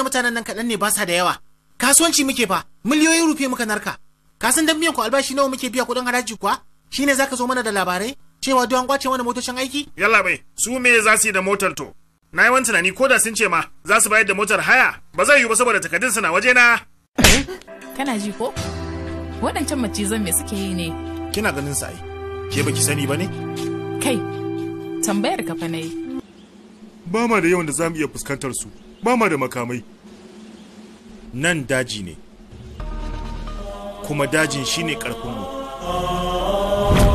mana mutanen nan kaɗan ne ba sa da yawa. Kasuwanci muke fa, miliyoyin rufe muka narka. Ka san dan biyan ku albashi nawa muke biya kuɗin haraji kuwa? Shine zaka zo mana da labarai cewa duk an kwace mana motocin aiki? Yalla bai, su me za su yi da motar to? Na yi wani tunani ko da sun ce ma za su bayar da motar haya, ba zai yiwu ba saboda takardun suna waje na. Kana ji ko? Waɗancan macizan me suke yi ne? Kina ganin sa ai. Ke baki sani ba ne? Kai, tambayar ka fa nayi. Ba ma da yawan da za mu iya fuskantar su, ba ma da makamai. Nan daji ne, kuma dajin shine ƙarfinmu.